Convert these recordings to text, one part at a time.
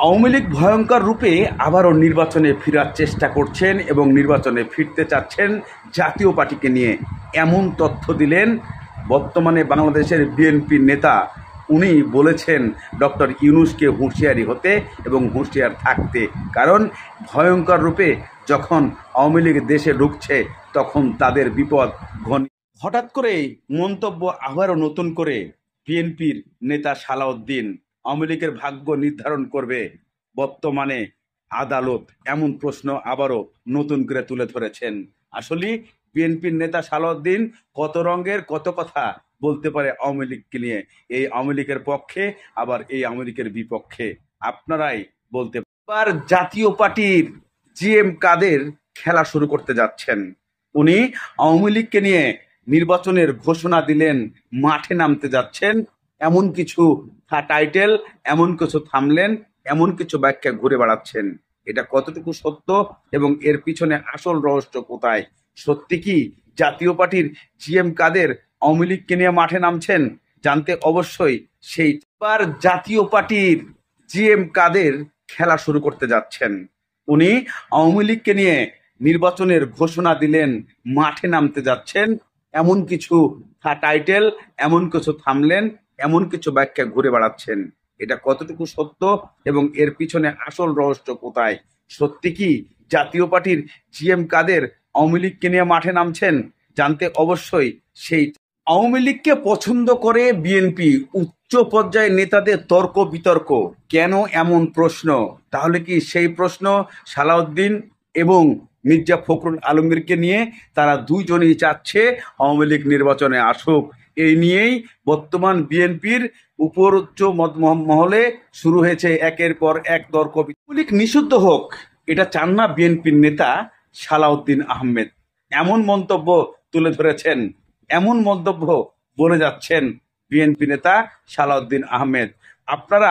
আওয়ামী লীগ ভয়ঙ্কর রূপে আবারও নির্বাচনে ফেরার চেষ্টা করছেন এবং নির্বাচনে ফিরতে চাচ্ছেন জাতীয় পার্টিকে নিয়ে এমন তথ্য দিলেন বর্তমানে বাংলাদেশের বিএনপির নেতা। উনি বলেছেন ডক্টর ইউনূসকে হুঁশিয়ারি হতে এবং হুঁশিয়ার থাকতে, কারণ ভয়ঙ্কর রূপে যখন আওয়ামী লীগ দেশে ঢুকছে তখন তাদের বিপদ ঘন। হঠাৎ করেই মন্তব্য আবারও নতুন করে বিএনপির নেতা সালাউদ্দিন। আওয়ামী লীগের ভাগ্য নির্ধারণ করবে বর্তমানে আদালত, এমন প্রশ্ন আবারও নতুন করে তুলে ধরেছেন। আসলে বিএনপির নেতা সালাউদ্দিন কত রঙের কত কথা বলতে পারে আওয়ামী লীগকে নিয়ে, এই আওয়ামী লীগের পক্ষে আবার এই আওয়ামী লীগের বিপক্ষে, আপনারাই বলতে। এবার জাতীয় পার্টির জিএম কাদের খেলা শুরু করতে যাচ্ছেন। উনি আওয়ামী লীগকে নিয়ে নির্বাচনের ঘোষণা দিলেন, মাঠে নামতে যাচ্ছেন, এমন কিছু টাইটেল, এমন কিছু থামলেন, এমন কিছু ব্যাখ্যা ঘুরে বেড়াচ্ছেন। এটা কতটুকু সত্য এবং এর পিছনে আসল রহস্য কোথায়? সত্যি কি জাতীয় পার্টির জিএম কাদের আওয়ামী লীগকে নিয়ে মাঠে নামছেন? জানতে অবশ্যই সেই। এবার জাতীয় পার্টির জিএম কাদের খেলা শুরু করতে যাচ্ছেন। উনি আওয়ামী লীগকে নিয়ে নির্বাচনের ঘোষণা দিলেন, মাঠে নামতে যাচ্ছেন, এমন কিছু টাইটেল, এমন কিছু থামলেন, এমন কিছু ব্যাখ্যা ঘুরে বেড়াচ্ছেন। এটা কতটুকু সত্য এবং এর পিছনে আসল রহস্য কোথায়? সত্যি কি জাতীয় পার্টির জিএম কাদের আওয়ামী লীগকে নিয়ে মাঠে নামছেন? জানতে অবশ্যই সেই। আওয়ামী লীগকে পছন্দ করে বিএনপি, উচ্চ পর্যায়ের নেতাদের তর্ক বিতর্ক, কেন এমন প্রশ্ন? তাহলে কি সেই প্রশ্ন সালাউদ্দিন এবং মির্জা ফখরুল আলমগীরকে নিয়ে? তারা দুইজনই চাচ্ছে আওয়ামী লীগ নির্বাচনে আসুক। এই নিয়েই বর্তমান বিএনপির উপর উচ্চ মহলে শুরু হয়েছে একের পর এক তর্ক। আওয়ামী লীগ নিষিদ্ধ হোক এটা চান না বিএনপির নেতা সালাউদ্দিন আহমেদ, এমন মন্তব্য তুলে ধরেছেন, এমন মন্তব্য বলে যাচ্ছেন বিএনপি নেতা সালাউদ্দিন আহমেদ। আপনারা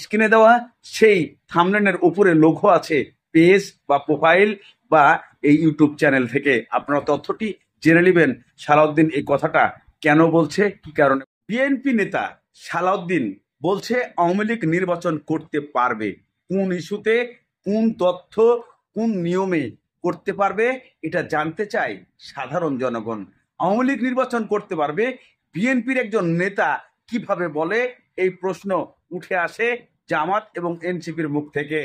স্ক্রিনে দেওয়া সেই থাম্বনেলের উপরে লোগো আছে পেজ বা প্রোফাইল বা এই ইউটিউব চ্যানেল থেকে আপনারা তথ্যটি জেনে নেবেন সালাউদ্দিন এই কথাটা কেন বলছে, কি কারণে। বিএনপি নেতা সালাউদ্দিন বলছে আওয়ামী লীগ নির্বাচন করতে পারবে, কোন ইস্যুতে, কোন তথ্য, কোন নিয়মে করতে পারবে এটা জানতে চায় সাধারণ জনগণ। আওয়ামী লীগ নির্বাচন করতে পারবে বিএনপির একজন নেতা কিভাবে বলে, এই প্রশ্ন উঠে আসে জামাত এবং এনসিপির মুখ থেকে।